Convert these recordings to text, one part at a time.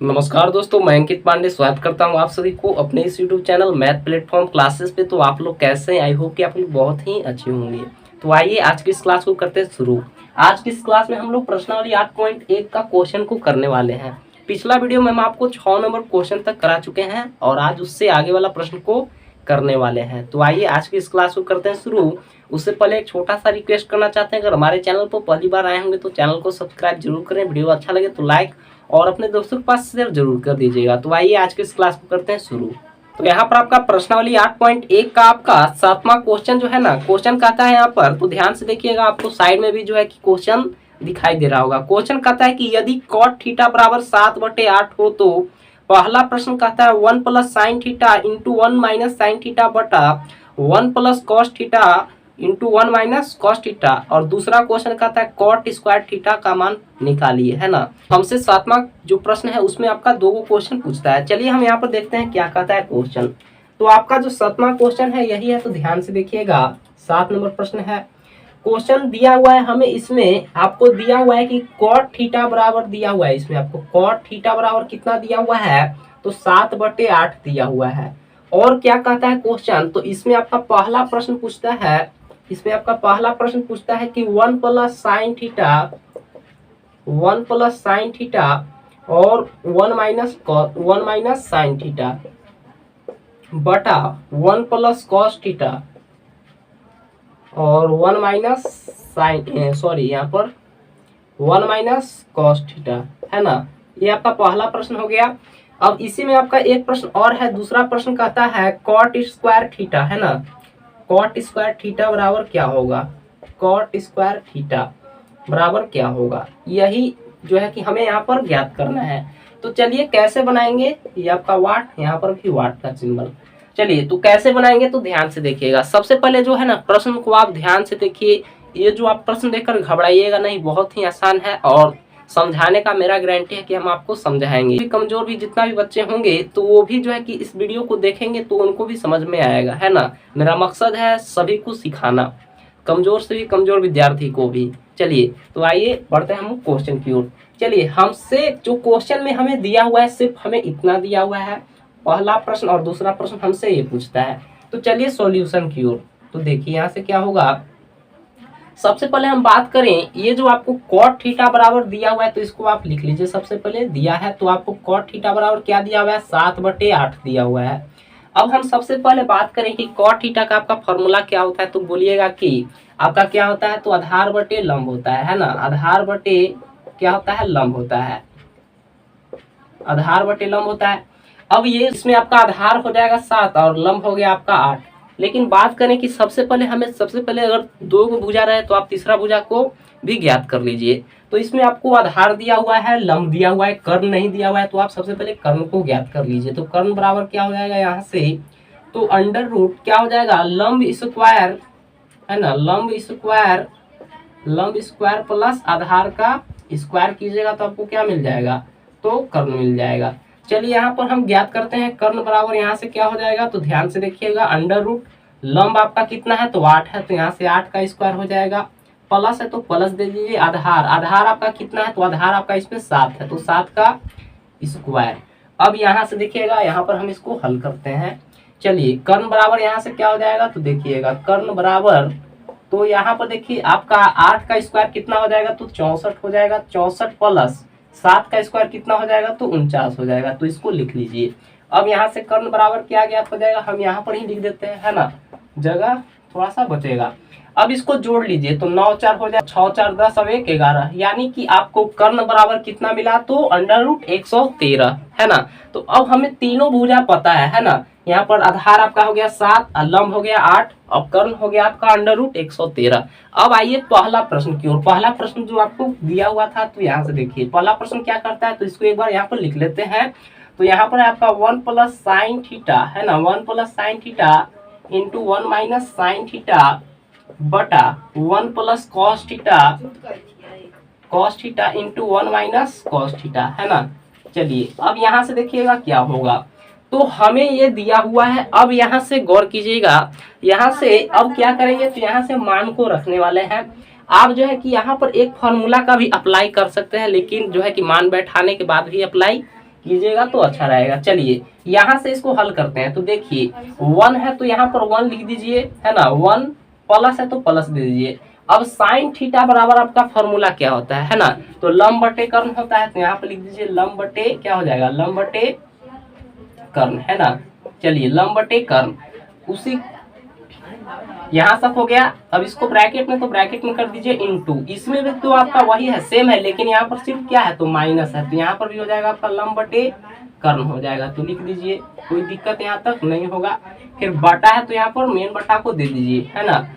नमस्कार दोस्तों, मैं अंकित पांडे स्वागत करता हूं आप सभी को अपने इस YouTube channel math platform classes पे। तो आप लोग कैसे हैं? आई होप कि आप लोग बहुत ही अच्छे होंगे। तो आइए आज की इस क्लास को करते हैं शुरू। आज की इस क्लास में हम लोग प्रश्नावली 8.1 का क्वेश्चन को करने वाले हैं। पिछला वीडियो में हम आपको 6 नंबर क्वेश्चन तक करा चुके हैं और आज उससे आगे वाला प्रश्न को करने वाले हैं। तो आइए आज की इस क्लास को करते हैं शुरू। उससे पहले एक छोटा सा रिक्वेस्ट करना चाहते हैं, अगर हमारे चैनल पर पहली बार आए होंगे तो चैनल को सब्सक्राइब जरूर करें, वीडियो अच्छा लगे तो लाइक और अपने दोस्तों के पास शेयर जरूर कर दीजिएगा। तो आइए आज के इस क्लास को करते हैं शुरू। तो यहाँ पर आपका प्रश्नावली 8.1 का आपका 7वां क्वेश्चन जो है ना, क्वेश्चन कहता है यहाँ पर, तो ध्यान से देखिएगा, आपको साइड में भी जो है कि क्वेश्चन दिखाई दे रहा होगा। क्वेश्चन कहता है कि यदि cot थीटा बराबर 7/8 हो तो पहला प्रश्न कहता है 1 plus sine theta into 1 minus sine theta बटा 1 plus cos theta into 1 minus cos theta, और दूसरा क्वेश्चन कहता है कॉट स्क्वायर थीटा का मान निकालिए, है ना। हमसे 7वां जो प्रश्न है उसमें आपका 2 क्वेश्चन पूछता है। चलिए हम यहाँ पर देखते हैं क्या कहता है क्वेश्चन। तो आपका जो 7वां क्वेश्चन है यही है, तो ध्यान से देखिएगा। 7 नंबर प्रश्न है। क्वेश्चन दिया हुआ है हमें, इसमें आपको दिया हुआ है कि कॉट थीटा बराबर दिया हुआ है, इसमें आपको कॉट थीटा बराबर कितना दिया हुआ है, तो 7/8 दिया हुआ है। और क्या कहता है क्वेश्चन, तो इसमें आपका पहला प्रश्न पूछता है, इसमें आपका पहला प्रश्न पूछता है कि 1 plus sine theta, 1 plus sine theta और 1 माइनस साइन थीटा बटा 1 प्लस कॉस थीटा और 1 माइनस साइन यहाँ पर 1 माइनस कॉस थीटा, है ना। ये आपका पहला प्रश्न हो गया। अब इसी में आपका एक प्रश्न और है, दूसरा प्रश्न कहता है कॉट स्क्वायर थीटा, है ना। कॉट स्क्वायर थीटा बराबर क्या होगा, कॉट स्क्वायर थीटा बराबर क्या होगा, यही जो है कि हमें यहाँ पर ज्ञात करना है। तो चलिए कैसे बनाएंगे, ये आपका वाट, यहाँ पर भी वाट का सिंबल। चलिए तो कैसे बनाएंगे, तो ध्यान से देखिएगा। सबसे पहले जो है ना, प्रश्न को आप ध्यान से देखिए। ये जो आप प्रश्न देखकर घबराइएगा नहीं, बहुत ही आसान है और समझाने का मेरा गारंटी है कि हम आपको समझाएंगे। कमजोर भी जितना भी बच्चे होंगे तो वो भी जो है कि इस वीडियो को देखेंगे तो उनको भी समझ में आएगा, है ना। मेरा मकसद है सभी को सिखाना, कमजोर से भी कमजोर विद्यार्थी को भी। चलिए तो आइए बढ़ते हैं हम क्वेश्चन की ओर। चलिए, हमसे जो क्वेश्चन में हमें दिया हुआ है सिर्फ हमें इतना दिया हुआ है, पहला प्रश्न और दूसरा प्रश्न हमसे ये पूछता है। तो चलिए सॉल्यूशन की ओर। तो देखिए यहाँ से क्या होगा, सबसे पहले हम बात करें, ये जो आपको कॉट थीटा बराबर दिया हुआ है तो इसको आप लिख लीजिए। सबसे पहले दिया है तो आपको कॉट थीटा बराबर क्या दिया हुआ है, 7/8 दिया हुआ है। अब हम सबसे पहले बात करें कि कॉट थीटा का आपका फॉर्मूला क्या होता है, तो बोलिएगा कि आपका क्या होता है, तो आधार बटे लंब होता है ना। आधार बटे क्या होता है, लंब होता है, आधार बटे लंब होता है। अब ये इसमें आपका आधार हो जाएगा 7 और लंब हो गया आपका 8। लेकिन बात करें कि सबसे पहले अगर 2 भुजा रहे तो आप तीसरा भुजा को भी ज्ञात कर लीजिए। तो इसमें आपको आधार दिया हुआ है, लंब दिया हुआ है, कर्ण नहीं दिया हुआ है, तो आप सबसे पहले कर्ण को ज्ञात कर लीजिए। तो कर्ण बराबर क्या हो जाएगा यहाँ से, तो अंडर रूट क्या हो जाएगा, लंब स्क्वायर, है ना, लंब स्क्वायर प्लस आधार का स्क्वायर कीजिएगा तो आपको क्या मिल जाएगा, तो कर्ण मिल जाएगा। चलिए यहाँ पर हम ज्ञात करते हैं, कर्ण बराबर यहाँ से क्या हो जाएगा, तो ध्यान से देखिएगा, अंडर रूट लंब आपका कितना है, तो 8 है, तो यहाँ से 8 का स्क्वायर हो जाएगा, प्लस है तो प्लस दे दीजिए। आधार आपका कितना है, तो आधार आपका इसमें 7 है, तो 7 का स्क्वायर। अब यहाँ से देखिएगा, यहाँ पर हम इसको हल करते हैं। चलिए कर्ण बराबर यहाँ से क्या हो जाएगा, तो देखिएगा कर्ण बराबर, तो यहाँ पर देखिए आपका 8 का स्क्वायर कितना हो जाएगा, तो 64 हो जाएगा, 64 प्लस 7 का स्क्वायर कितना हो जाएगा, तो 49 हो जाएगा, तो इसको लिख लीजिए। अब यहाँ से कर्ण बराबर क्या ज्ञात हो जाएगा, हम यहाँ पर ही लिख देते हैं, है ना, जगह थोड़ा सा बचेगा। अब इसको जोड़ लीजिए, तो 9 4 हो जाए, 6 4 10 और 1 11, यानी कि आपको कर्ण बराबर कितना मिला, तो अंडर रूट 113, है ना। तो अब हमें तीनों भुजा पता है ना। यहाँ पर आधार आपका हो गया 7, लंब हो गया 8 और कर्ण हो गया आपका अंडर रूट 113। अब आइए पहला प्रश्न की ओर। पहला प्रश्न जो आपको दिया हुआ था, तो यहाँ से देखिए पहला प्रश्न क्या करता है, तो इसको एक बार यहाँ पर लिख लेते हैं। तो यहाँ पर आपका 1 प्लस साइन थीटा, है ना, 1 plus sine theta into 1 minus sine theta बटा 1 plus cos theta into 1 minus cos theta, है ना। चलिए अब यहाँ से देखिएगा क्या होगा, तो हमें ये दिया हुआ है। अब यहाँ से गौर कीजिएगा, यहाँ से अब क्या करेंगे, तो यहाँ से मान को रखने वाले हैं। आप जो है कि यहाँ पर एक फॉर्मूला का भी अप्लाई कर सकते हैं, लेकिन जो है कि मान बैठाने के बाद भी अप्लाई कीजिएगा तो अच्छा रहेगा। चलिए यहाँ से इसको हल करते हैं। तो देखिए 1 है तो यहाँ पर 1 लिख दीजिए, है ना। 1 प्लस है तो प्लस दे दीजिए। अब साइन थीटा बराबर आपका फॉर्मूला क्या होता है ना, तो लंब बटे कर्ण होता है। तो यहाँ पर लिख दीजिए लंब बटे क्या हो जाएगा, लंब बटे कर्ण, है ना। चलिए लंब बटे कर्ण, उसी यहाँ सब हो गया। अब इसको ब्रैकेट में, तो ब्रैकेट में कर दीजिए इनटू। इसमें भी तो आपका वही है, सेम है, लेकिन यहाँ पर सिर्फ क्या है, तो माइनस है। तो यहाँ पर भी हो जाएगा आपका लंब बटे कर्ण हो जाएगा। तो लिख दीजिए, कोई दिक्कत यहाँ तक नहीं होगा। फिर बटा है तो यहाँ पर मेन बटा को दे दीजिए, है ना।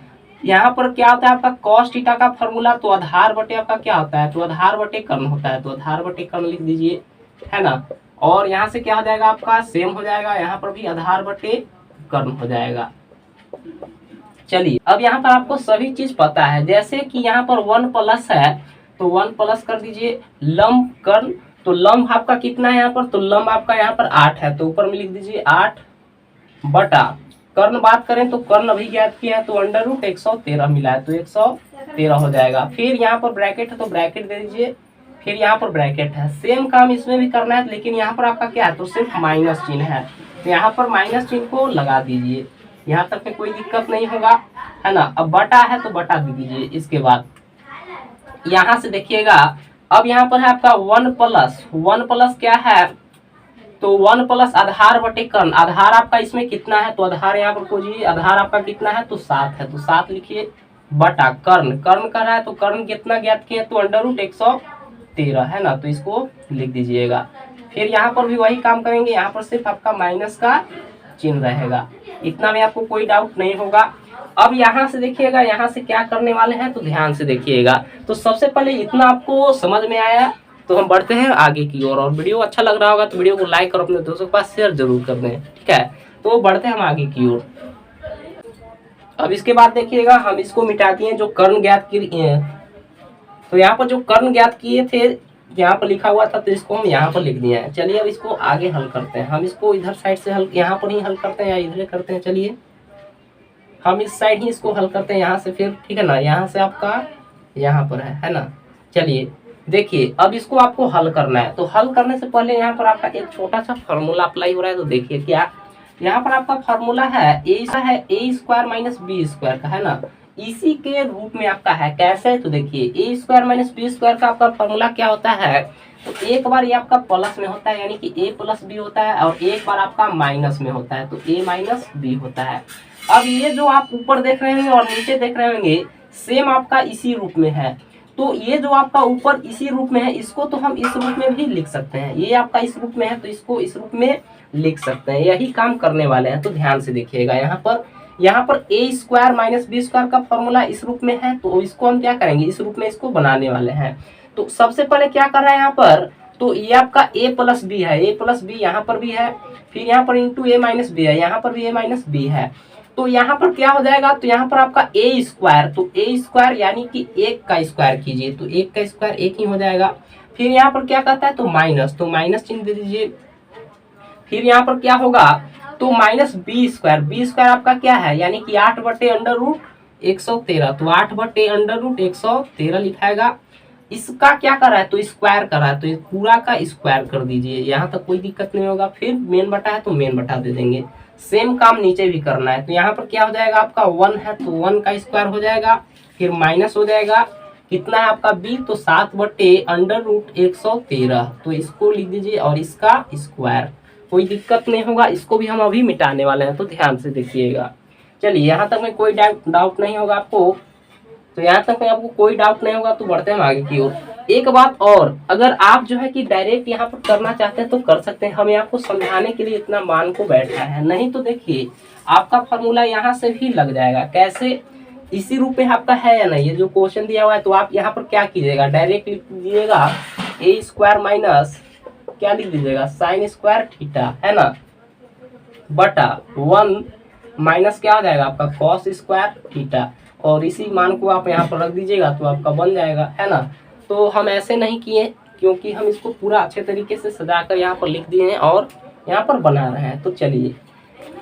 यहाँ पर क्या होता है आपका cos थीटा का फॉर्मूला, तो आधार बटे आपका क्या होता है, तो आधार बटे कर्ण होता है। तो आधार बटे कर्ण लिख दीजिए, है ना। और यहाँ से क्या हो जाएगा आपका, सेम हो जाएगा। यहाँ पर भी आधार बटे कर्ण हो जाएगा। चलिए अब यहाँ पर आपको सभी चीज पता है, जैसे कि यहाँ पर 1 प्लस है तो 1 प्लस कर दीजिए लंब कर्ण। तो लंब आपका कितना है यहाँ पर, तो लंब आपका यहाँ पर 8 है, तो ऊपर में लिख दीजिए 8 बटा कर्ण। बात करें तो कर्ण अभी ज्ञात किया है, तो अंडर रूट 113 मिला है, तो 113 हो जाएगा। फिर यहाँ पर ब्रैकेट है तो ब्रैकेट दे दीजिए। फिर यहाँ पर ब्रैकेट है, सेम काम इसमें भी करना है, लेकिन यहाँ पर आपका क्या है, तो सिर्फ माइनस चिन्ह है। तो यहाँ पर माइनस चिन्ह को लगा दीजिए, यहाँ तक में कोई दिक्कत नहीं होगा, है ना। अब बटा है तो बटा दे दीजिए। इसके बाद यहाँ से देखिएगा, अब यहाँ पर है आपका 1 प्लस क्या है, तो 1 प्लस आधार बटे कर्ण। आधार आपका इसमें कितना है, तो आधार यहाँ पर खोजिए, आधार आपका कितना है, तो 7 है, तो 7 लिखिए बटा कर्ण। कर्ण कर रहा है तो कर्ण कितना ज्ञात किए, तो अंडर रूट 113, है ना। तो इसको लिख दीजिएगा। फिर यहाँ पर भी वही काम करेंगे, यहाँ पर सिर्फ आपका माइनस का चिन्ह रहेगा। इतना में आपको कोई डाउट नहीं होगा। अब यहाँ से देखिएगा, यहाँ से क्या करने वाले हैं, तो ध्यान से देखिएगा। तो सबसे पहले इतना आपको समझ में आया, तो हम बढ़ते हैं आगे की ओर। और वीडियो अच्छा लग रहा होगा तो वीडियो को लाइक और अपने दोस्तों के पास शेयर जरूर कर दें, ठीक है। तो बढ़ते हैं हम आगे की ओर। अब इसके बाद देखिएगा, हम इसको मिटा दिए जो कर्ण ज्ञात किए। तो यहाँ पर जो कर्ण ज्ञात किए थे, यहाँ पर लिखा हुआ था, तो इसको हम यहाँ पर लिख दिए हैं। चलिए अब इसको आगे हल करते हैं। हम इसको इधर साइड से हल, यहाँ पर ही हल करते हैं या इधर करते हैं। चलिए हम इस साइड ही इसको हल करते हैं, यहाँ से फिर, ठीक है ना। यहाँ से आपका यहाँ पर है ना। चलिए देखिए, अब इसको आपको हल करना है। तो हल करने से पहले यहाँ पर आपका एक छोटा सा फॉर्मूला अप्लाई हो रहा है। तो देखिए क्या, यहाँ पर आपका फॉर्मूला है ए स्क्वायर माइनस बी स्क्वायर का, है ना। इसी के रूप में आपका है, कैसे, तो देखिए ए स्क्वायर माइनस बी स्क्वायर का आपका फॉर्मूला क्या होता है, तो एक बार ये आपका प्लस में होता है, यानी कि ए प्लस बी होता है, और एक बार आपका माइनस में होता है, तो ए माइनस बी होता है। अब ये जो आप ऊपर देख रहे होंगे और नीचे देख रहे होंगे, सेम आपका इसी रूप में है। तो ये जो आपका ऊपर इसी रूप में है, इसको तो हम इस रूप में भी लिख सकते हैं। ये आपका इस रूप में है तो इसको इस रूप में लिख सकते हैं। यही काम करने वाले हैं। तो ध्यान से देखिएगा, यहाँ पर ए स्क्वायर माइनस बी स्क्वायर का फॉर्मूला इस रूप में है, तो इसको हम क्या करेंगे, इस रूप में इसको बनाने वाले हैं। तो सबसे पहले क्या कर रहा है यहाँ पर, तो ये आपका ए प्लस बी है, ए प्लस बी यहाँ पर भी है, फिर यहाँ पर इंटू ए माइनस बी है, यहाँ पर भी ए माइनस बी है। तो यहाँ पर क्या हो जाएगा, तो यहाँ पर आपका ए स्क्वायर, तो ए स्क्वायर यानी कि 1 का स्क्वायर कीजिए, तो 1 का स्क्वायर 1 ही हो जाएगा। फिर यहाँ पर क्या कहता है, तो माइनस चिन्ह दे दीजिए। फिर यहाँ पर क्या होगा, तो माइनस बी स्क्वायर आपका क्या है, यानी कि 8 बटे अंडर रूट 113, तो 8 बटे अंडर रूट 113 लिखाएगा। इसका क्या कर रहा है, तो स्क्वायर कर रहा है, तो ये पूरा का स्क्वायर कर दीजिए, यहाँ तक कोई दिक्कत नहीं होगा। फिर मेन बटा है तो मेन बटा दे देंगे। सेम काम नीचे भी करना है। तो यहाँ पर क्या हो जाएगा, आपका 1 है तो 1 का स्क्वायर हो जाएगा, फिर माइनस हो जाएगा, कितना है आपका बी, तो 7 बटे अंडर रूट 113, तो इसको लिख दीजिए और इसका स्क्वायर। कोई दिक्कत नहीं होगा, इसको भी हम अभी मिटाने वाले हैं, तो ध्यान से देखिएगा। चलिए यहाँ तक में कोई डाउट नहीं होगा आपको, तो यहाँ तक में आपको कोई डाउट नहीं होगा। तो बढ़ते हैं आगे की ओर। एक बात और, अगर आप जो है कि डायरेक्ट यहाँ पर करना चाहते हैं तो कर सकते हैं, हमें आपको समझाने के लिए इतना मान को बैठा है। नहीं तो देखिए आपका फॉर्मूला यहाँ से भी लग जाएगा। कैसे, इसी रूप में आपका है या नहीं, ये जो क्वेश्चन दिया हुआ है, तो आप यहाँ पर क्या कीजिएगा, डायरेक्ट लिख दीजिएगा ए स्क्वायर माइनस क्या लिख दीजिएगा, साइन स्क्वायर थीटा, है ना, बटा 1 माइनस क्या हो जाएगा आपका कॉस स्क्वायर थीटा, और इसी मान को आप यहाँ पर रख दीजिएगा तो आपका बन जाएगा, है ना। तो हम ऐसे नहीं किए, क्योंकि हम इसको पूरा अच्छे तरीके से सजाकर यहाँ पर लिख दिए हैं और यहाँ पर बना रहे हैं। तो चलिए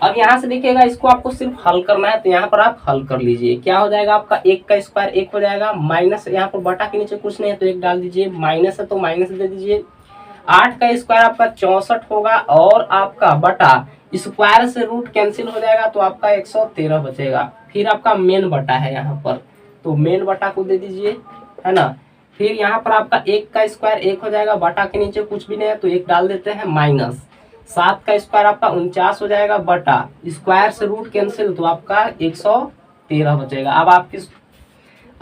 अब यहाँ से देखिएगा, इसको आपको सिर्फ हल करना है। तो यहाँ पर आप हल कर लीजिए, क्या हो जाएगा आपका 1 का स्क्वायर 1 हो जाएगा, माइनस यहाँ पर बटा के नीचे कुछ नहीं है तो 1 डाल दीजिए, माइनस है तो माइनस दे दीजिए। 8 का स्क्वायर आपका 64 होगा और आपका बटा स्क्वायर से रूट कैंसिल हो जाएगा तो आपका 113 बचेगा। फिर आपका मेन बटा है यहाँ पर, तो मेन बटा को दे दीजिए, है ना। फिर यहाँ पर आपका 1 का स्क्वायर 1 हो जाएगा, बटा के नीचे कुछ भी नहीं है तो 1 डाल देते हैं, माइनस 7 का स्क्वायर आपका 49 हो जाएगा, बटा स्क्वायर से रूट कैंसिल तो आपका 113 बचेगा।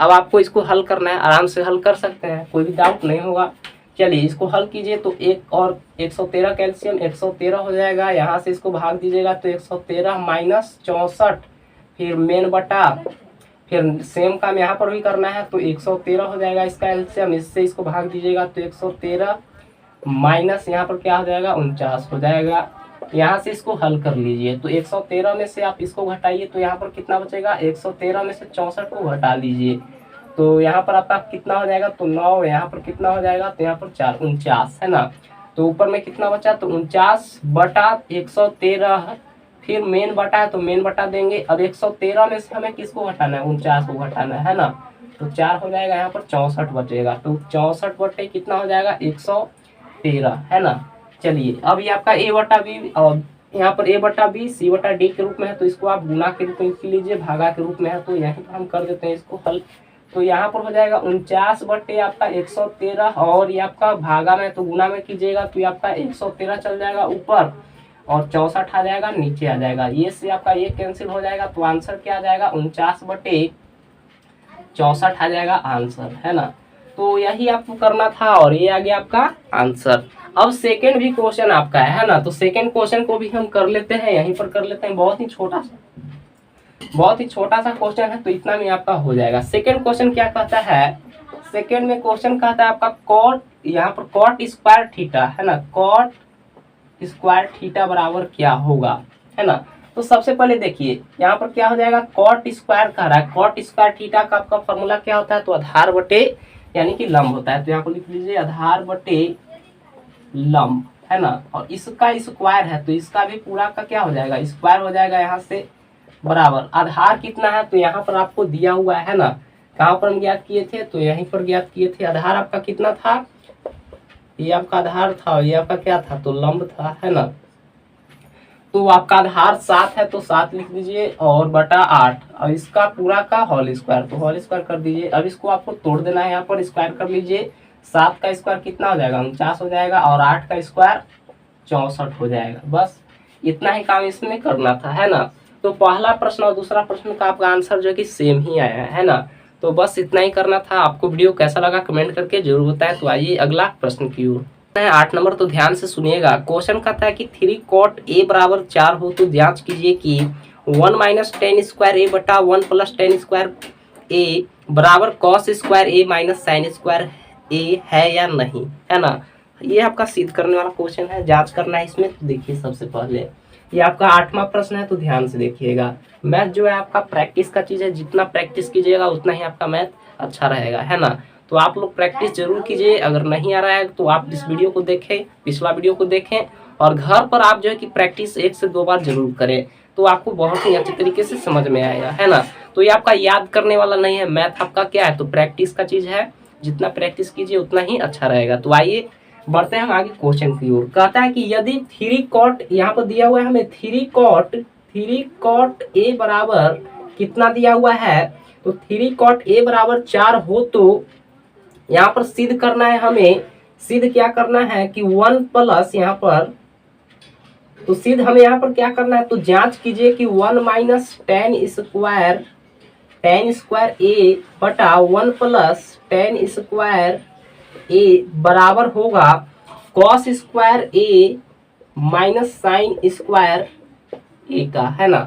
अब आपको इसको हल करना है, आराम से हल कर सकते हैं, कोई भी डाउट नहीं होगा। चलिए इसको हल कीजिए तो 1 और 113 कैल्शियम 113 हो जाएगा, यहाँ से इसको भाग दीजिएगा तो 113 माइनस 64, फिर मेन बटा, फिर सेम काम यहाँ पर भी करना है तो 113 हो जाएगा इसका एलसीएम, इससे इसको भाग दीजिएगा तो 113 माइनस यहाँ पर क्या हो जाएगा 49 हो जाएगा। यहाँ से इसको हल कर लीजिए तो 113 में से आप इसको घटाइए तो यहाँ पर कितना बचेगा, 113 में से 64 को घटा लीजिए तो यहाँ पर आपका कितना हो जाएगा, तो 9, यहाँ पर कितना हो जाएगा तो यहाँ पर 4 49 है ना। तो ऊपर में कितना बचा, तो 49 बटा 113, फिर मेन बटा है तो मेन बटा देंगे। अब 113 में से हमें किसको घटाना है, 49 को घटाना है ना, तो 4 हो जाएगा, यहाँ पर 64 बचेगा तो 64 बटे कितना हो जाएगा 113, है ना। चलिए अब ये आपका a बटा बी और यहाँ पर a बटा बी सी बटा डी के रूप में है तो इसको आप गुना के रूप में लिख लीजिए, भागा के रूप में है तो यहीं पर हम कर देते हैं इसको हल। तो यहाँ पर हो जाएगा 49 बटे आपका 113 और ये आपका भागा में तो गुना में कीजिएगा तो ये आपका 113 चल जाएगा ऊपर और 64 आ जाएगा नीचे आ जाएगा, ये से आपका ये कैंसिल हो जाएगा तो आंसर क्या आ जाएगा 49 बटे 64 आ जाएगा आंसर, है ना। तो यही आपको करना था और ये आ गया आपका आंसर। अब सेकंड भी क्वेश्चन आपका है ना, तो सेकंड क्वेश्चन को भी हम कर लेते हैं, यहीं पर कर लेते हैं, बहुत ही छोटा सा क्वेश्चन है तो इतना में आपका हो जाएगा। सेकंड क्वेश्चन क्या कहता है, सेकंड में क्वेश्चन कहता है आपका कॉट, यहाँ पर कॉट स्क्वायर थीटा, है ना, कॉट स्क्वायर थीटा बराबर क्या होगा, है ना। तो सबसे पहले देखिए यहाँ पर क्या हो जाएगा, कॉट स्क्वायर कह रहा है, कॉट स्क्वायर थीटा का आपका फॉर्मूला क्या होता है, तो आधार बटे यानी कि लंब होता है, तो यहाँ पर लिख लीजिए आधार बटे लंब, है ना। और इसका स्क्वायर है तो इसका भी पूरा का क्या हो जाएगा स्क्वायर हो जाएगा, यहाँ से बराबर आधार कितना है तो यहाँ पर आपको दिया हुआ है ना, कहाँ पर हम ज्ञात किए थे, तो यहीं पर ज्ञात किए थे। आधार आपका कितना था, ये आपका आधार था, ये आपका क्या था, तो लंब था, है ना। तो आपका आधार 7 है तो 7 लिख दीजिए और बटा 8 और इसका पूरा का होल स्क्वायर, तो होल स्क्वायर कर दीजिए। अब इसको आपको तोड़ देना है, यहाँ पर स्क्वायर कर लीजिए, 7 का स्क्वायर कितना हो जाएगा 49 हो जाएगा और 8 का स्क्वायर 64 हो जाएगा। बस इतना ही काम इसमें करना था, है ना। तो पहला प्रश्न और दूसरा प्रश्न का आपका आंसर जो है कि सेम ही आया है ना। तो बस इतना ही करना था। आपको वीडियो कैसा लगा कमेंट करके जरूर बताएं। तो आइए अगला प्रश्न की ओर। 8 नंबर, तो ध्यान से सुनिएगा। क्वेश्चन कहता है कि 3 cot a बराबर 4 हो तो जांच कीजिए कि 1 माइनस टेन स्क्वायर ए बटा 1 प्लस टेन स्क्वायर ए बराबर कॉस स्क्वायर ए माइनस साइन स्क्वायर ए है या नहीं, है ना। ये आपका सिद्ध करने वाला क्वेश्चन है, जांच करना है इसमें। तो देखिए सबसे पहले ये आपका 8वां प्रश्न है, तो ध्यान से देखिएगा। मैथ जो है आपका प्रैक्टिस का चीज़ है, जितना प्रैक्टिस कीजिएगा उतना ही आपका मैथ अच्छा रहेगा, है ना। तो आप लोग प्रैक्टिस जरूर कीजिए। अगर नहीं आ रहा है तो आप इस वीडियो को देखें, पिछला वीडियो को देखें और घर पर आप जो है कि प्रैक्टिस 1 से 2 बार जरूर करें, तो आपको बहुत ही अच्छे तरीके से समझ में आएगा, है ना। तो ये आपका याद करने वाला नहीं है, मैथ आपका क्या है, तो प्रैक्टिस का चीज़ है। जितना प्रैक्टिस कीजिए उतना ही अच्छा रहेगा। तो आइए बढ़ते हैं हम आगे क्वेश्चन की ओर। कहता है कि यदि 3 cot, यहाँ पर दिया हुआ है हमें 3 cot a बराबर कितना दिया हुआ है, तो 3 cot a बराबर 4 हो तो यहाँ पर सिद्ध करना है हमें। सिद्ध क्या करना है कि 1 प्लस यहाँ पर, तो सिद्ध हमें यहाँ पर क्या करना है, तो जांच कीजिए कि 1 माइनस टेन स्क्वायर ए बटा 1 प्लस टेन स्क्वायर ए बराबर होगा कॉस स्क्वायर ए माइनस साइन स्क्वायर ए का, है ना।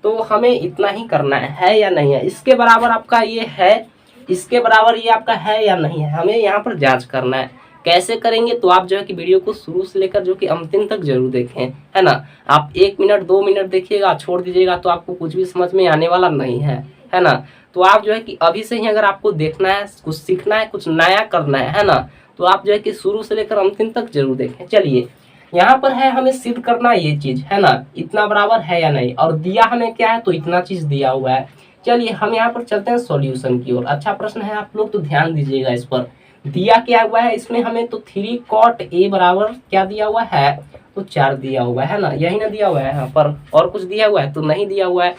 तो हमें इतना ही करना है या नहीं है, इसके बराबर आपका ये है, इसके बराबर ये आपका है या नहीं है, हमें यहाँ पर जांच करना है। कैसे करेंगे, तो आप जो है कि वीडियो को शुरू से लेकर जो कि अंतिम तक जरूर देखें, है ना। आप 1 मिनट 2 मिनट देखिएगा, छोड़ दीजिएगा तो आपको कुछ भी समझ में आने वाला नहीं है ना। तो आप जो है कि अभी से ही अगर आपको देखना है, कुछ सीखना है, कुछ नया करना है ना, तो आप जो है कि शुरू से लेकर अंतिम तक जरूर देखें। चलिए यहाँ पर है हमें सिद्ध करना ये चीज, है ना, इतना बराबर है या नहीं, और दिया हमें क्या है, तो इतना चीज दिया हुआ है। चलिए हम यहाँ पर चलते हैं सॉल्यूशन की ओर। अच्छा प्रश्न है, आप लोग तो ध्यान दीजिएगा इस पर। दिया क्या हुआ है इसमें हमें, तो 3 cot A बराबर क्या दिया हुआ है, तो 4 दिया हुआ है ना, यही ना दिया हुआ है यहाँ पर, और कुछ दिया हुआ है तो नहीं दिया हुआ है।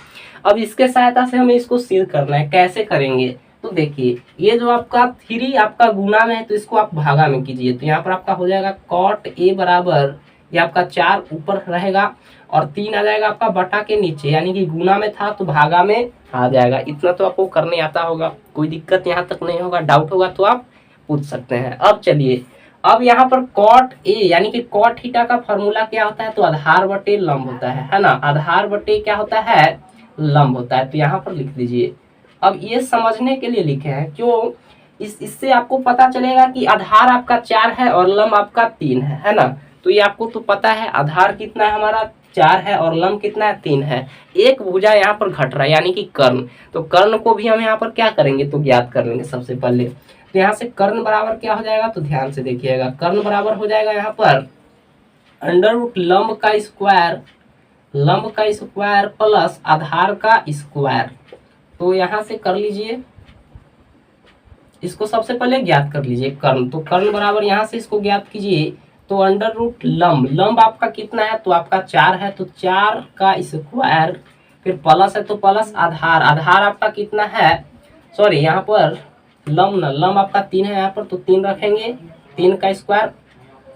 अब इसके सहायता से हमें इसको सिद्ध करना है, कैसे करेंगे, तो देखिए ये जो आपका 3 आपका गुना में है तो इसको आप भागा में कीजिए, तो यहाँ पर आपका हो जाएगा cot A बराबर, ये आपका 4 ऊपर रहेगा और 3 आ जाएगा आपका बटा के नीचे, यानी कि गुना में था तो भागा में आ जाएगा। इतना तो आपको करने आता होगा, कोई दिक्कत यहाँ तक नहीं होगा, डाउट होगा तो आप पूछ सकते हैं। अब चलिए, अब यहाँ पर cot A यानी कि cot थीटा का फॉर्मूला क्या होता है, तो आधार बटे लंब होता है ना, आधार बटे क्या होता है, लंब होता है, तो यहाँ पर लिख दीजिए। अब ये समझने के लिए लिखे हैं क्यों, इससे आपको पता चलेगा कि आधार आपका 4 है और लंब आपका 3 है ना, तो ये आपको तो पता है आधार कितना है हमारा 4 है और लंब कितना है 3 है। एक भुजा यहाँ पर घट रहा है यानी कि कर्ण, तो कर्ण को भी हम यहाँ पर क्या करेंगे, तो ज्ञात कर लेंगे सबसे पहले। तो यहाँ से कर्ण बराबर क्या हो जाएगा, तो ध्यान से देखिएगा, कर्ण बराबर हो जाएगा यहाँ पर अंडर रूट लंब का स्क्वायर, लंब का स्क्वायर प्लस आधार का स्क्वायर। तो यहाँ से कर लीजिए, इसको सबसे पहले ज्ञात कर लीजिए कर्ण, तो कर्ण बराबर यहाँ से इसको ज्ञात कीजिए, तो अंडर रूट लंब, लंब आपका कितना है, तो आपका 4 है, तो 4 का स्क्वायर, फिर प्लस है तो प्लस आधार, आधार आपका कितना है, सॉरी यहाँ पर लंब ना, लंब आपका 3 है यहाँ पर, तो 3 रखेंगे, 3 का स्क्वायर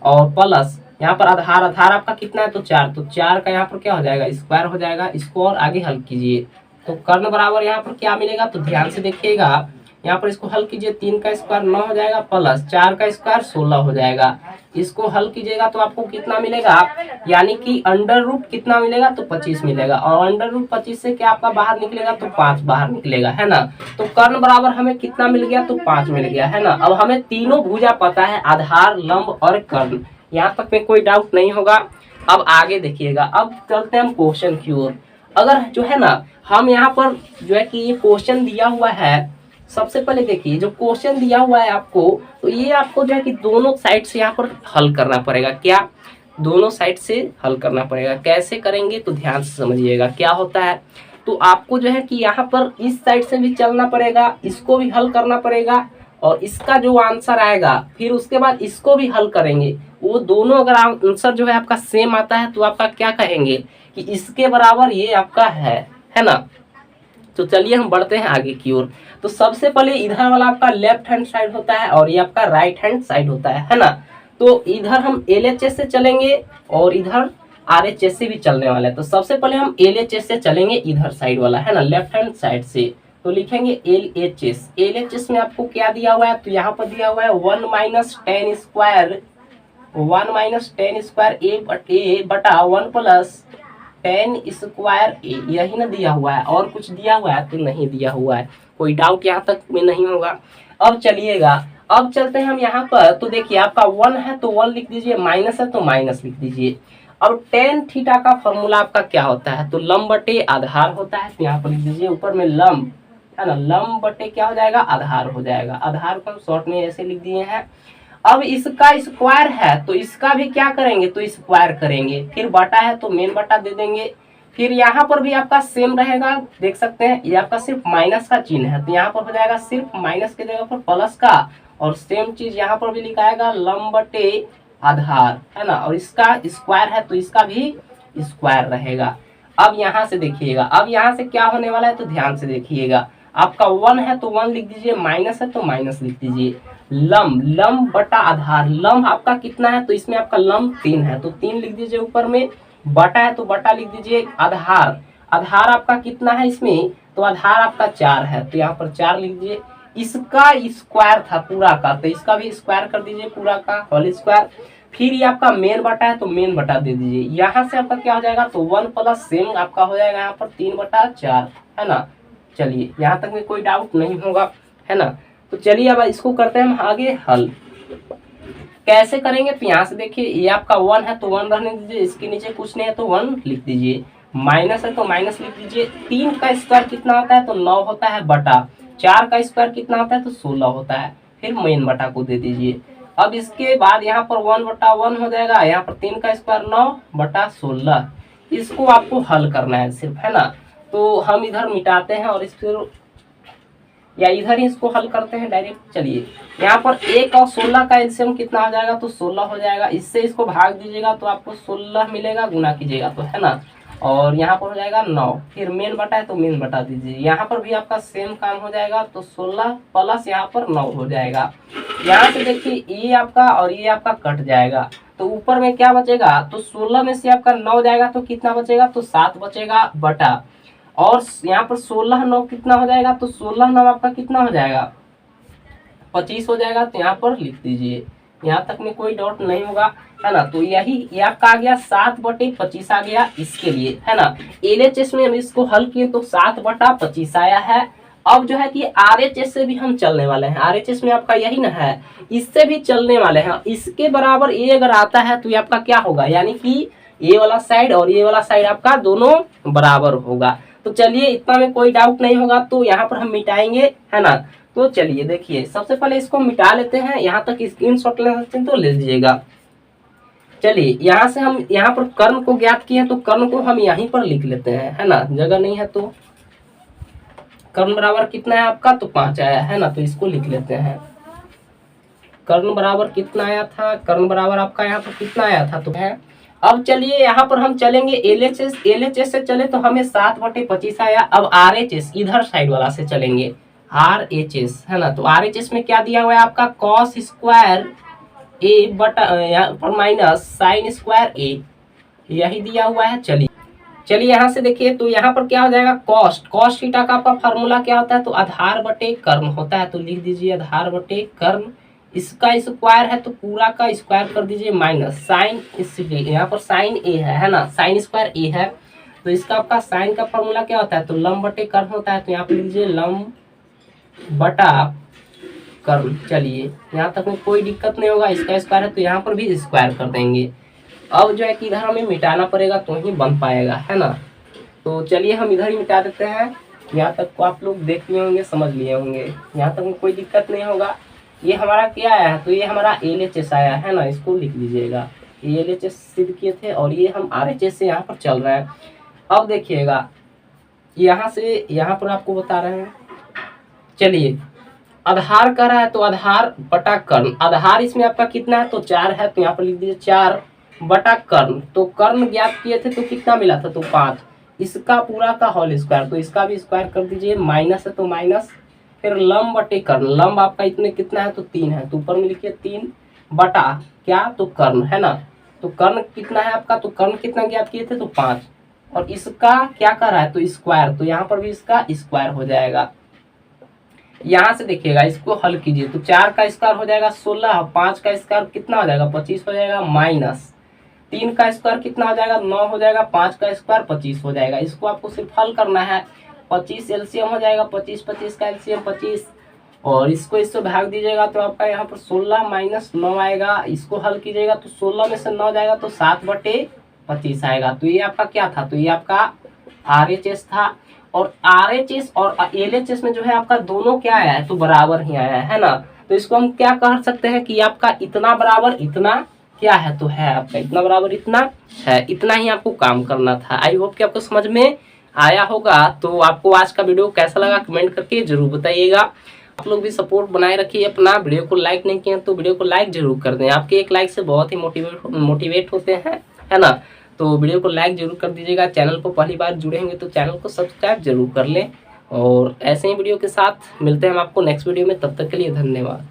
और प्लस यहाँ पर आधार, आधार आपका कितना है, तो 4, तो 4 का यहाँ पर क्या हो जाएगा, स्क्वायर हो जाएगा। इसको और आगे हल कीजिए, तो कर्ण बराबर यहाँ पर क्या मिलेगा, तो ध्यान से देखिएगा, यहाँ पर इसको हल कीजिए, 3 का स्क्वायर 9 हो जाएगा प्लस 4 का स्क्वायर 16 हो जाएगा। इसको हल कीजिएगा तो आपको कितना मिलेगा, यानी कि अंडर रूट कितना मिलेगा, तो 25 मिलेगा, और अंडर रूट 25 से क्या आपका बाहर निकलेगा, तो 5 बाहर निकलेगा, है ना। तो कर्ण बराबर हमें कितना मिल गया, तो 5 मिल गया, है ना। अब हमें तीनों भुजा पता है, आधार लंब और कर्ण, यहाँ तक में कोई डाउट नहीं होगा। अब आगे देखिएगा, अब चलते हैं हम क्वेश्चन की ओर। अगर जो है ना हम यहाँ पर जो है कि ये क्वेश्चन दिया हुआ है, सबसे पहले देखिए जो क्वेश्चन दिया हुआ है आपको, तो ये आपको जो है कि दोनों साइड से यहाँ पर हल करना पड़ेगा, क्या, दोनों साइड से हल करना पड़ेगा। कैसे करेंगे, तो ध्यान से समझिएगा क्या होता है। तो आपको जो है कि यहाँ पर इस साइड से भी चलना पड़ेगा, इसको भी हल करना पड़ेगा, और इसका जो आंसर आएगा फिर उसके बाद इसको भी हल करेंगे। वो दोनों अगर आंसर जो है आपका सेम आता है तो आपका क्या कहेंगे कि इसके बराबर ये आपका है ना। तो चलिए हम बढ़ते हैं आगे की ओर। तो सबसे पहले इधर वाला आपका लेफ्ट हैंड साइड होता है और ये आपका राइट हैंड साइड होता है ना। तो इधर हम LHS से चलेंगे और इधर RHS से भी चलने वाले हैं। तो सबसे पहले हम LHS से चलेंगे, इधर साइड वाला है ना, लेफ्ट हैंड साइड से। तो लिखेंगे LHS। LHS में आपको क्या दिया हुआ है, तो यहाँ पर दिया हुआ है 1 - 10 स्क्वायर, 1 - 10 स्क्वायर A बटा 1 + 10 स्क्वायर A, यही ना दिया हुआ है, और कुछ दिया हुआ है तो नहीं दिया हुआ है। कोई डाउट यहाँ तक में नहीं होगा। अब चलिएगा, अब चलते हैं हम यहाँ पर। तो देखिए आपका 1 है तो 1 लिख दीजिए, माइनस है तो माइनस लिख दीजिए। अब tan थीटा का फॉर्मूला आपका क्या होता है, तो लंब बटे आधार होता है। तो यहाँ पर लिख दीजिए, ऊपर में लंब है ना, लंब बटे क्या हो जाएगा, आधार हो जाएगा। आधार को हम शॉर्ट में ऐसे लिख दिए हैं। अब इसका स्क्वायर है तो इसका भी क्या करेंगे, तो स्क्वायर करेंगे। फिर बटा है तो मेन बटा दे देंगे। फिर यहाँ पर भी आपका सेम रहेगा, देख सकते हैं ये आपका सिर्फ माइनस का चिन्ह है, तो यहाँ पर हो जाएगा सिर्फ माइनस के जगह पर प्लस का, और सेम चीज यहाँ पर भी लिखाएगा लंब बटे आधार है ना, और इसका स्क्वायर है तो इसका भी स्क्वायर रहेगा। अब यहाँ से देखिएगा, अब यहाँ से क्या होने वाला है, तो ध्यान से देखिएगा। आपका 1 है तो 1 लिख दीजिए, माइनस है तो माइनस लिख दीजिए। लंब, लंब बटा आधार, लंब आपका कितना है, तो इसमें आपका लंब 3 है तो 3 लिख दीजिए ऊपर में। बटा है तो बटा लिख दीजिए। आधार, आधार आपका कितना है इसमें, तो आधार आपका 4 है तो यहाँ पर 4 लिख दीजिए। इसका स्क्वायर था पूरा का, तो इसका भी स्क्वायर कर दीजिए पूरा का, होल स्क्वायर। फिर ये आपका मेन बटा है तो मेन बटा दे दीजिए। यहाँ से आपका क्या हो जाएगा, तो 1 + सेम आपका हो जाएगा यहाँ पर 3/4 है ना। चलिए यहाँ तक में कोई डाउट नहीं होगा, है ना। तो चलिए अब इसको करते हैं हम आगे हल। कैसे करेंगे, तो यहाँ से देखिए ये आपका 1 है तो 1 रहने दीजिए, इसके नीचे कुछ नहीं है तो 1 लिख दीजिए। माइनस है तो माइनस लिख दीजिए। 3 का स्क्वायर कितना होता है, तो 9 होता है बटा 4 का स्क्वायर कितना होता है, तो 16 होता है। फिर मेन बटा को दे दीजिए। अब इसके बाद यहाँ पर 1/1 हो जाएगा, यहाँ पर 3 का स्क्वायर 9/16। इसको आपको हल करना है सिर्फ, है ना। तो हम इधर मिटाते हैं और इसको या इधर ही इसको हल करते हैं डायरेक्ट। चलिए यहाँ पर 1 और 16 का एलसीएम कितना हो जाएगा, तो 16 हो जाएगा। इससे इसको भाग दीजिएगा तो आपको 16 मिलेगा, गुना कीजिएगा तो, है ना। और यहाँ पर हो जाएगा 9, फिर मेन बटा है तो मेन बटा दीजिए। यहाँ पर भी आपका सेम काम हो जाएगा, तो 16 प्लस यहाँ पर 9 हो जाएगा। यहाँ से देखिए ये आपका और ये आपका कट जाएगा, तो ऊपर में क्या बचेगा, तो 16 में से आपका 9 जाएगा तो कितना बचेगा, तो 7 बचेगा बटा, और यहाँ पर 16 9 कितना हो जाएगा, तो 16 9 आपका कितना हो जाएगा, 25 हो जाएगा। तो यहाँ पर लिख दीजिए, यहाँ तक में कोई डाउट नहीं होगा, है ना। तो यही ये आपका आ गया 7/25 आ गया इसके लिए, है ना। एलएचएस में हम इसको हल किए तो 7/25 आया है। अब जो है कि आरएचएस से भी हम चलने वाले हैं, आरएचएस में आपका यही ना है, इससे भी चलने वाले हैं। इसके बराबर ए अगर आता है तो ये आपका क्या होगा, यानी कि ये वाला साइड और ये वाला साइड आपका दोनों बराबर होगा। तो चलिए इतना में कोई डाउट नहीं होगा, तो यहाँ पर हम मिटाएंगे, है ना। तो चलिए देखिए सबसे पहले इसको मिटा लेते हैं, यहाँ तक स्क्रीनशॉट ले सकते हैं तो ले लीजिएगा। चलिए यहाँ से हम यहाँ पर कर्ण को ज्ञात किए हैं, तो कर्ण को हम यहीं पर लिख लेते हैं, है ना। जगह नहीं है तो कर्ण बराबर कितना है आपका, तो 5 आया, है ना। तो इसको लिख लेते हैं। कर्ण बराबर कितना आया था, कर्ण बराबर आपका यहाँ पर कितना आया था, तो है। अब चलिए यहाँ पर हम चलेंगे एलएचएस, एलएचएस से चले तो हमें 7/25 आया। अब आरएचएस इधर साइड वाला से चलेंगे, आरएचएस, है ना। तो आरएचएस में क्या दिया हुआ है आपका, कॉस स्क्वायर ए बटा यहाँ पर माइनस साइन स्क्वायर ए, यही दिया हुआ है। चलिए यहाँ से देखिए, तो यहाँ पर क्या हो जाएगा, कॉस्ट थीटा का आपका फार्मूला क्या होता है, तो आधार बटे कर्ण होता है। तो लिख दीजिए आधार बटे कर्ण, इसका स्क्वायर है तो पूरा का स्क्वायर कर दीजिए, माइनस साइन, इसलिए यहाँ पर साइन ए है ना, साइन स्क्वायर ए है। तो इसका आपका साइन का फार्मूला क्या होता है, तो लंब बटे कर्ण होता है। तो यहाँ पर लिख दीजिए लंब बटा कर्ण। चलिए यहाँ तक में कोई दिक्कत नहीं होगा, इसका स्क्वायर है तो यहाँ पर भी स्क्वायर कर देंगे। अब जो है कि इधर हमें मिटाना पड़ेगा तो ही बन पाएगा, है ना। तो चलिए हम इधर ही मिटा देते हैं। यहाँ तक को आप लोग देख लिए होंगे, समझ लिए होंगे, यहाँ तक में कोई दिक्कत नहीं होगा। ये हमारा क्या आया है, तो ये हमारा एलएचएस आया है ना, इसको लिख लीजिएगा। ये एलएचएस सिद्ध किए थे और ये हम आरएचएस से यहाँ पर चल रहे हैं। अब देखिएगा यहाँ से यहाँ पर आपको बता रहे हैं। चलिए आधार कर रहा है तो आधार बटा कर्ण, आधार इसमें आपका कितना है, तो 4 है। तो यहाँ पर लिख दीजिए 4 बटा कर्ण। तो कर्ण ज्ञात किए थे तो कितना मिला था, तो 5, इसका पूरा का होल स्क्वायर, तो इसका भी स्क्वायर कर दीजिए, माइनस है तो माइनस, फिर लंब बटे कर्ण, लंब आपका इतने कितना है, तो 3 है। तो ऊपर में लिखिए 3 बटा क्या, तो कर्ण, है ना। तो कर्ण कितना है आपका, तो कर्ण कितना ज्ञात किए थे, तो 5, और इसका क्या कर रहा है, तो स्क्वायर, तो यहाँ पर भी इसका स्क्वायर हो जाएगा। यहाँ से देखिएगा इसको हल कीजिए, तो 4 का स्क्वायर हो जाएगा 16, 5 का स्क्वायर कितना हो जाएगा, 25 हो जाएगा, माइनस 3 का स्क्वायर कितना हो जाएगा, 9 हो जाएगा, 5 का स्क्वायर 25 हो जाएगा। इसको आपको सिर्फ हल करना है, 25 एलसीएम हो जाएगा, 25 का एलसीएम 25, और इसको इससे भाग दीजिएगा तो आपका यहाँ पर 16 माइनस 9 आएगा। इसको हल कीजिएगा तो 16 में से 9 जाएगा तो 7/25 आएगा। तो ये आपका क्या था, तो ये आपका आरएचएस था। और आरएचएस और एलएचएस में जो है आपका दोनों क्या आया है, तो बराबर ही आया है ना। तो इसको हम क्या कह सकते हैं कि आपका इतना बराबर इतना क्या है, तो है आपका इतना बराबर इतना है। इतना ही आपको काम करना था। आई होप कि आपको समझ में आया होगा। तो आपको आज का वीडियो कैसा लगा कमेंट करके जरूर बताइएगा। आप लोग भी सपोर्ट बनाए रखिए अपना। वीडियो को लाइक नहीं किए तो वीडियो को लाइक जरूर कर दें, आपके एक लाइक से बहुत ही मोटिवेट होते हैं, है ना। तो वीडियो को लाइक जरूर कर दीजिएगा। चैनल को पहली बार जुड़े होंगे तो चैनल को सब्सक्राइब जरूर कर लें। और ऐसे ही वीडियो के साथ मिलते हैं हम आपको नेक्स्ट वीडियो में, तब तक के लिए धन्यवाद।